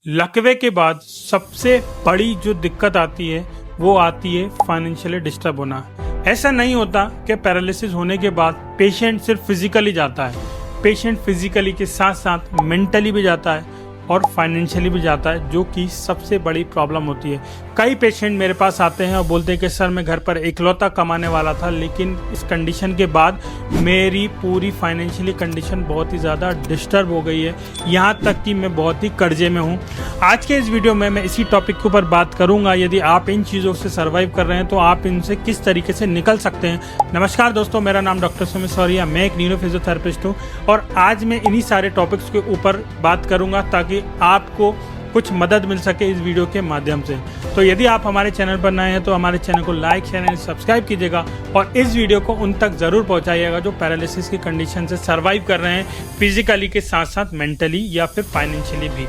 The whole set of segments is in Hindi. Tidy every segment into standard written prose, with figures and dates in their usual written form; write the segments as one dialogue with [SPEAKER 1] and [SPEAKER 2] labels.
[SPEAKER 1] लकवे के बाद सबसे बड़ी जो दिक्कत आती है वो आती है फाइनेंशियली डिस्टर्ब होना। ऐसा नहीं होता कि पैरालिसिस होने के बाद पेशेंट सिर्फ फिजिकली जाता है, पेशेंट फिजिकली के साथ साथ मेंटली भी जाता है और फाइनेंशियली भी जाता है, जो कि सबसे बड़ी प्रॉब्लम होती है। कई पेशेंट मेरे पास आते हैं और बोलते हैं कि सर मैं घर पर इकलौता कमाने वाला था, लेकिन इस कंडीशन के बाद मेरी पूरी फाइनेंशियली कंडीशन बहुत ही ज़्यादा डिस्टर्ब हो गई है, यहाँ तक कि मैं बहुत ही कर्जे में हूँ। आज के इस वीडियो में मैं इसी टॉपिक के ऊपर बात करूँगा। यदि आप इन चीज़ों से सर्वाइव कर रहे हैं तो आप इनसे किस तरीके से निकल सकते हैं। नमस्कार दोस्तों, मेरा नाम डॉक्टर सुमित सौरिया, मैं एक न्यूरो फिजियोथेरेपिस्ट हूँ और आज मैं इन्हीं सारे टॉपिक्स के ऊपर बात करूँगा ताकि आपको कुछ मदद मिल सके इस वीडियो के माध्यम से। तो यदि आप हमारे चैनल पर नए हैं तो हमारे चैनल को लाइक शेयर एंड सब्सक्राइब कीजिएगा और इस वीडियो को उन तक ज़रूर पहुंचाइएगा जो पैरालिसिस की कंडीशन से सर्वाइव कर रहे हैं, फिजिकली के साथ साथ मेंटली या फिर फाइनेंशियली भी।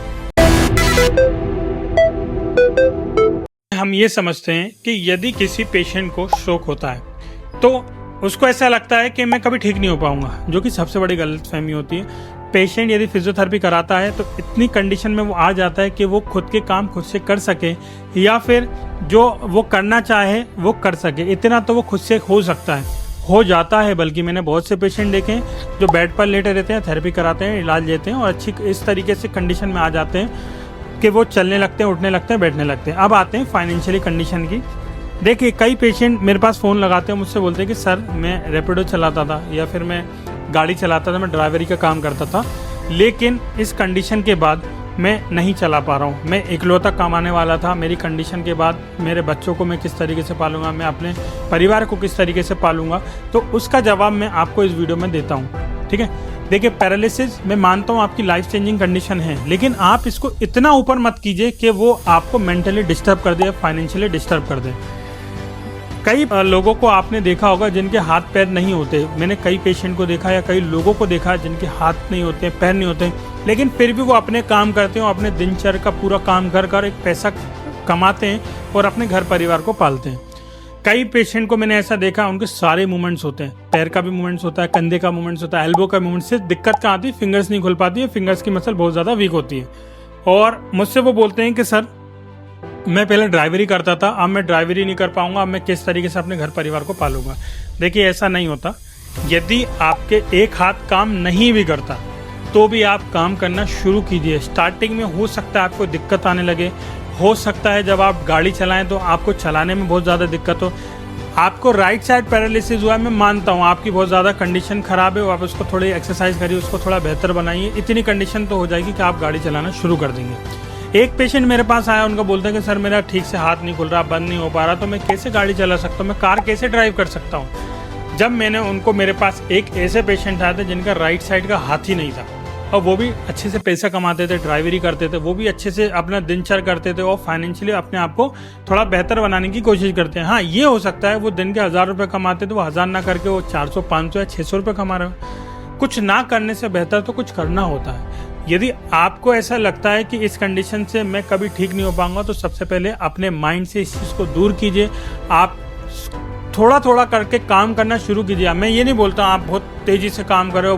[SPEAKER 1] हम ये समझते हैं कि यदि किसी पेशेंट को स्ट्रोक होता है तो उसको ऐसा लगता है कि मैं कभी ठीक नहीं हो पाऊंगा, जो कि सबसे बड़ी गलतफहमी होती है। पेशेंट यदि फिजियोथेरेपी कराता है तो इतनी कंडीशन में वो आ जाता है कि वो खुद के काम खुद से कर सके या फिर जो वो करना चाहे वो कर सके, इतना तो वो खुद से हो सकता है, हो जाता है। बल्कि मैंने बहुत से पेशेंट देखे हैं जो बेड पर लेटे रहते हैं, थेरेपी कराते हैं, इलाज लेते हैं और अच्छी इस तरीके से कंडीशन में आ जाते हैं कि वो चलने लगते हैं, उठने लगते हैं, बैठने लगते हैं। अब आते हैं फाइनेंशियली कंडीशन की। देखिए, कई पेशेंट मेरे पास फ़ोन लगाते हैं, मुझसे बोलते हैं कि सर मैं रैपिडो चलाता था या फिर मैं गाड़ी चलाता था, मैं ड्राइवरी का काम करता था, लेकिन इस कंडीशन के बाद मैं नहीं चला पा रहा हूँ। मैं इकलौता कमाने वाला था, मेरी कंडीशन के बाद मेरे बच्चों को मैं किस तरीके से पालूंगा, मैं अपने परिवार को किस तरीके से पालूंगा, तो उसका जवाब मैं आपको इस वीडियो में देता हूँ। ठीक है, देखिए, पैरालिसिस मैं मानता हूँ आपकी लाइफ चेंजिंग कंडीशन है, लेकिन आप इसको इतना ऊपर मत कीजिए कि वो आपको मेंटली डिस्टर्ब कर दे, फाइनेंशियली डिस्टर्ब कर दे। कई लोगों को आपने देखा होगा जिनके हाथ पैर नहीं होते। मैंने कई पेशेंट को देखा या कई लोगों को देखा जिनके हाथ नहीं होते, पैर नहीं होते, लेकिन फिर भी वो अपने काम करते हैं, अपने दिनचर्या का पूरा काम कर एक पैसा कमाते हैं और अपने घर परिवार को पालते हैं। कई पेशेंट को मैंने ऐसा देखा, उनके सारे मूवमेंट्स होते हैं, पैर का भी मूवमेंट्स होता है, कंधे का मूवमेंट्स होता है, एल्बो का मूवमेंट। सिर्फ दिक्कत कहाँ आती है, फिंगर्स नहीं खुल पाती है, फिंगर्स की मसल बहुत ज़्यादा वीक होती है। और मुझसे वो बोलते हैं कि सर मैं पहले ड्राइवरी करता था, अब मैं ड्राइवरी नहीं कर पाऊंगा, अब मैं किस तरीके से अपने घर परिवार को पालूंगा। देखिए, ऐसा नहीं होता। यदि आपके एक हाथ काम नहीं भी करता तो भी आप काम करना शुरू कीजिए। स्टार्टिंग में हो सकता है आपको दिक्कत आने लगे, हो सकता है जब आप गाड़ी चलाएं तो आपको चलाने में बहुत ज़्यादा दिक्कत हो। आपको राइट साइड पैरालिसिस हुआ है, मैं मानता हूँ आपकी बहुत ज़्यादा कंडीशन ख़राब है, आप उसको थोड़ी एक्सरसाइज करिए, उसको थोड़ा बेहतर बनाइए, इतनी कंडीशन तो हो जाएगी कि आप गाड़ी चलाना शुरू कर देंगे। एक पेशेंट मेरे पास आया, उनका बोलते हैं कि सर मेरा ठीक से हाथ नहीं खुल रहा, बंद नहीं हो पा रहा, तो मैं कैसे गाड़ी चला सकता हूँ, मैं कार कैसे ड्राइव कर सकता हूँ। जब मैंने उनको, मेरे पास एक ऐसे पेशेंट आए थे जिनका राइट साइड का हाथ ही नहीं था और वो भी अच्छे से पैसा कमाते थे, ड्राइवरी करते थे, वो भी अच्छे से अपना दिनचर्या करते थे और फाइनेंशियली अपने आप को थोड़ा बेहतर बनाने की कोशिश करते हैं। हाँ, ये हो सकता है वो दिन के 1000 रुपये कमाते थे, वो 1000 ना करके वो 400, 500 या 600 रुपये कमा रहे हो। कुछ ना करने से बेहतर तो कुछ करना होता है। यदि आपको ऐसा लगता है कि इस कंडीशन से मैं कभी ठीक नहीं हो पाऊंगा, तो सबसे पहले अपने माइंड से इस चीज़ को दूर कीजिए। आप थोड़ा थोड़ा करके काम करना शुरू कीजिए। मैं ये नहीं बोलता आप बहुत तेज़ी से काम करें,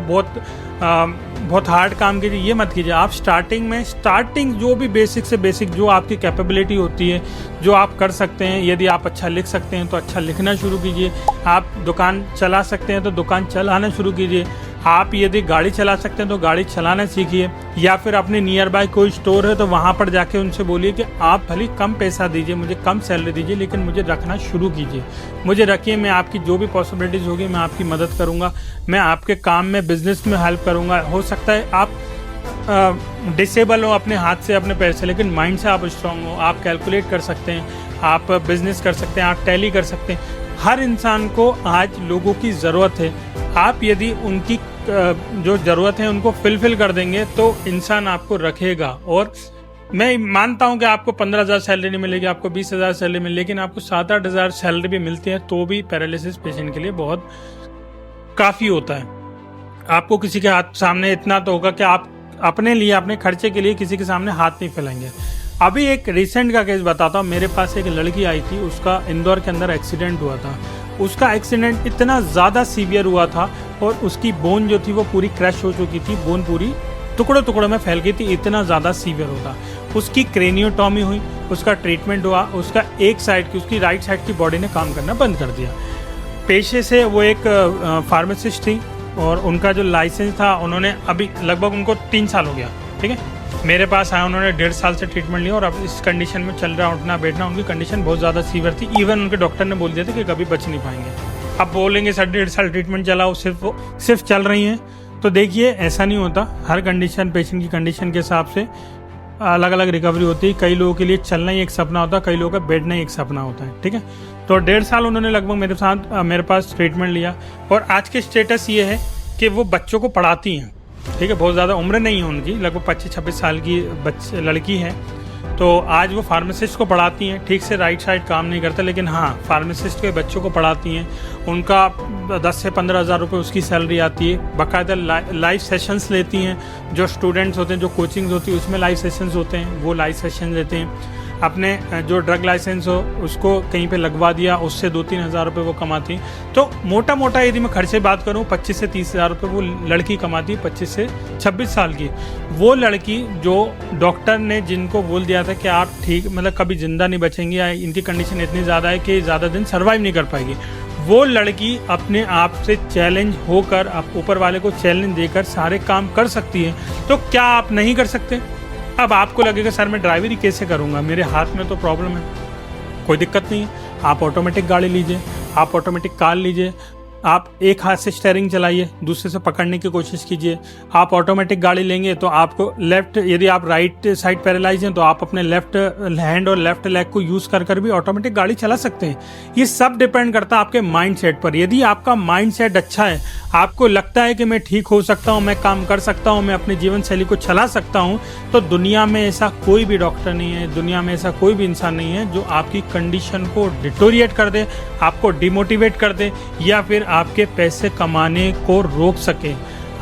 [SPEAKER 1] बहुत हार्ड काम कीजिए, ये मत कीजिए। आप स्टार्टिंग जो भी बेसिक से बेसिक जो आपकी कैपेबिलिटी होती है, जो आप कर सकते हैं, यदि आप अच्छा लिख सकते हैं तो अच्छा लिखना शुरू कीजिए। आप दुकान चला सकते हैं तो दुकान चलाना शुरू कीजिए। आप यदि गाड़ी चला सकते हैं तो गाड़ी चलाना सीखिए, या फिर अपने नियर बाय कोई स्टोर है तो वहाँ पर जाके उनसे बोलिए कि आप भले कम पैसा दीजिए, मुझे कम सैलरी दीजिए, लेकिन मुझे रखना शुरू कीजिए, मुझे रखिए, मैं आपकी जो भी पॉसिबिलिटीज़ होगी मैं आपकी मदद करूँगा, मैं आपके काम में, बिजनेस में हेल्प करूँगा। हो सकता है आप डिसेबल हो अपने हाथ से, अपने पैर से, लेकिन माइंड से आप स्ट्रांग हो, आप कैलकुलेट कर सकते हैं, आप बिजनेस कर सकते हैं, आप टैली कर सकते हैं। हर इंसान को आज लोगों की ज़रूरत है। आप यदि उनकी जो ज़रूरत है उनको फिलफिल कर देंगे तो इंसान आपको रखेगा। और मैं मानता हूं कि आपको 15,000 सैलरी नहीं मिलेगी, आपको 20,000 सैलरी मिलेगी, लेकिन आपको 7-8 हज़ार सैलरी भी मिलती है तो भी पैरालिसिस पेशेंट के लिए बहुत काफ़ी होता है। आपको किसी के हाथ सामने इतना तो होगा कि आप अपने लिए, अपने खर्चे के लिए किसी के सामने हाथ नहीं फैलाएंगे। अभी एक रिसेंट का केस बताता हूँ। मेरे पास एक लड़की आई थी, उसका इंदौर के अंदर एक्सीडेंट हुआ था। उसका एक्सीडेंट इतना ज़्यादा सीवियर हुआ था और उसकी बोन जो थी वो पूरी क्रैश हो चुकी थी, बोन पूरी टुकड़ों टुकड़ों में फैल गई थी, इतना ज़्यादा सीवियर होता। उसकी क्रेनियोटॉमी हुई, उसका ट्रीटमेंट हुआ, उसका एक साइड की, उसकी राइट साइड की बॉडी ने काम करना बंद कर दिया। पेशे से वो एक फार्मासिस्ट थी और उनका जो लाइसेंस था उन्होंने अभी लगभग उनको 3 साल हो गया, ठीक है। मेरे पास आया, उन्होंने 1.5 साल से ट्रीटमेंट लिया और अब इस कंडीशन में चल रहा, उठना बैठना, उनकी कंडीशन बहुत ज़्यादा सीवियर थी। इवन उनके डॉक्टर ने बोल दिया था कि कभी बच नहीं पाएंगे। अब बोलेंगे सर 1.5 साल ट्रीटमेंट चला, वो सिर्फ चल रही हैं, तो देखिए ऐसा नहीं होता। हर कंडीशन, पेशेंट की कंडीशन के हिसाब से अलग अलग रिकवरी होती है। कई लोगों के लिए चलना ही एक सपना होता है, कई लोगों का बैठना ही एक सपना होता है, ठीक है। तो 1.5 साल उन्होंने लगभग मेरे पास ट्रीटमेंट लिया और आज के स्टेटस ये है कि वो बच्चों को पढ़ाती हैं, ठीक है। बहुत ज़्यादा उम्र नहीं है उनकी, लगभग 25-26 साल की लड़की है। तो आज वो फार्मासिस्ट को पढ़ाती हैं। ठीक से राइट साइड काम नहीं करता, लेकिन हाँ फार्मासिस्ट के बच्चों को पढ़ाती हैं। उनका 10 से 15 हज़ार रुपये उसकी सैलरी आती है। बाकायदा लाइव सेशंस लेती हैं। जो स्टूडेंट्स होते हैं, जो कोचिंग्स होती है उसमें लाइव सेशंस होते हैं, वो लाइव सेशन लेते हैं। अपने जो ड्रग लाइसेंस हो उसको कहीं पे लगवा दिया, उससे 2-3 हज़ार रुपये वो कमाती। तो मोटा मोटा यदि मैं खर्चे बात करूँ 25 से 30 हज़ार रुपये वो लड़की कमाती है, 25 से 26 साल की। वो लड़की जो डॉक्टर ने जिनको बोल दिया था कि आप ठीक मतलब कभी ज़िंदा नहीं बचेंगी या इनकी कंडीशन इतनी ज़्यादा है कि ज़्यादा दिन सर्वाइव नहीं कर पाएगी, वो लड़की अपने आप से चैलेंज होकर, आप ऊपर वाले को चैलेंज देकर सारे काम कर सकती है। तो क्या आप नहीं कर सकते? अब आपको लगेगा सर मैं ड्राइवरी कैसे करूँगा, मेरे हाथ में तो प्रॉब्लम है। कोई दिक्कत नहीं है, आप ऑटोमेटिक गाड़ी लीजिए, आप ऑटोमेटिक कार लीजिए। आप एक हाथ से स्टीयरिंग चलाइए, दूसरे से पकड़ने की कोशिश कीजिए। आप ऑटोमेटिक गाड़ी लेंगे तो आपको लेफ्ट, यदि आप राइट साइड पैरालाइज हैं तो आप अपने लेफ्ट हैंड और लेफ्ट लेग को यूज़ कर भी ऑटोमेटिक गाड़ी चला सकते हैं। ये सब डिपेंड करता है आपके माइंड सेट पर। यदि आपका माइंड सेट अच्छा है, आपको लगता है कि मैं ठीक हो सकता हूँ, मैं काम कर सकता हूँ, मैं अपनी जीवन शैली को चला सकता हूँ, तो दुनिया में ऐसा कोई भी डॉक्टर नहीं है, दुनिया में ऐसा कोई भी इंसान नहीं है जो आपकी कंडीशन को डिटोरिएट कर दे, आपको डिमोटिवेट कर दे या फिर आपके पैसे कमाने को रोक सके।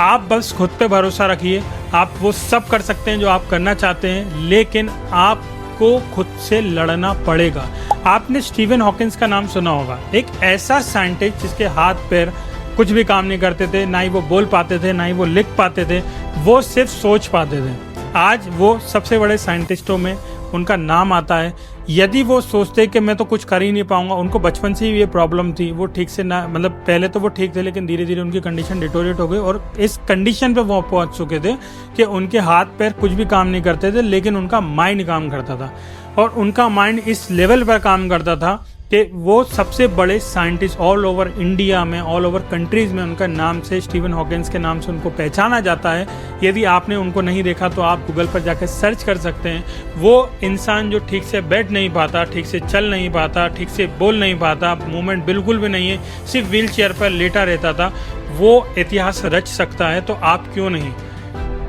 [SPEAKER 1] आप बस खुद पे भरोसा रखिए, आप वो सब कर सकते हैं जो आप करना चाहते हैं, लेकिन आपको खुद से लड़ना पड़ेगा। आपने स्टीवन हॉकिंस का नाम सुना होगा, एक ऐसा साइंटिस्ट जिसके हाथ पैर कुछ भी काम नहीं करते थे, ना ही वो बोल पाते थे, ना ही वो लिख पाते थे, वो सिर्फ सोच पाते थे। आज वो सबसे बड़े साइंटिस्टों में उनका नाम आता है। यदि वो सोचते कि मैं तो कुछ कर ही नहीं पाऊंगा, उनको बचपन से ही ये प्रॉब्लम थी, वो ठीक से ना, मतलब पहले तो वो ठीक थे लेकिन धीरे धीरे उनकी कंडीशन डिटोरिएट हो गई और इस कंडीशन पे वो पहुंच चुके थे कि उनके हाथ पैर कुछ भी काम नहीं करते थे, लेकिन उनका माइंड काम करता था। और उनका माइंड इस लेवल पर काम करता था कि वो सबसे बड़े साइंटिस्ट ऑल ओवर इंडिया में, ऑल ओवर कंट्रीज़ में उनका नाम से, स्टीवन हॉकिंस के नाम से उनको पहचाना जाता है। यदि आपने उनको नहीं देखा तो आप गूगल पर जाकर सर्च कर सकते हैं। वो इंसान जो ठीक से बैठ नहीं पाता, ठीक से चल नहीं पाता, ठीक से बोल नहीं पाता, मूवमेंट बिल्कुल भी नहीं है, सिर्फ व्हील चेयर पर लेटा रहता था, वो इतिहास रच सकता है, तो आप क्यों नहीं।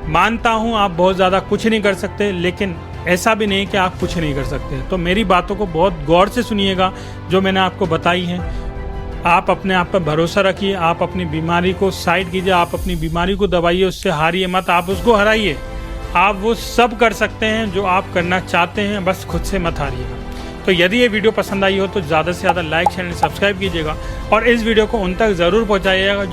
[SPEAKER 1] मानता हूँ आप बहुत ज़्यादा कुछ नहीं कर सकते, लेकिन ऐसा भी नहीं कि आप कुछ नहीं कर सकते। तो मेरी बातों को बहुत गौर से सुनिएगा जो मैंने आपको बताई हैं। आप अपने आप पर भरोसा रखिए, आप अपनी बीमारी को साइड कीजिए, आप अपनी बीमारी को दबाइए, उससे हारिए मत, आप उसको हराइए। आप वो सब कर सकते हैं जो आप करना चाहते हैं, बस खुद से मत हारिएगा। तो यदि ये वीडियो पसंद आई हो तो ज़्यादा से ज़्यादा लाइक, चैनल सब्सक्राइब कीजिएगा और इस वीडियो को उन तक ज़रूर पहुँचाइएगा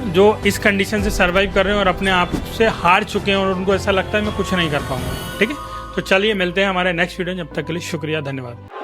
[SPEAKER 1] जो इस कंडीशन से सर्वाइव कर रहे हैं और अपने आप से हार चुके हैं और उनको ऐसा लगता है मैं कुछ नहीं कर पाऊंगा। ठीक है, तो चलिए मिलते हैं हमारे नेक्स्ट वीडियो। जब तक के लिए शुक्रिया, धन्यवाद।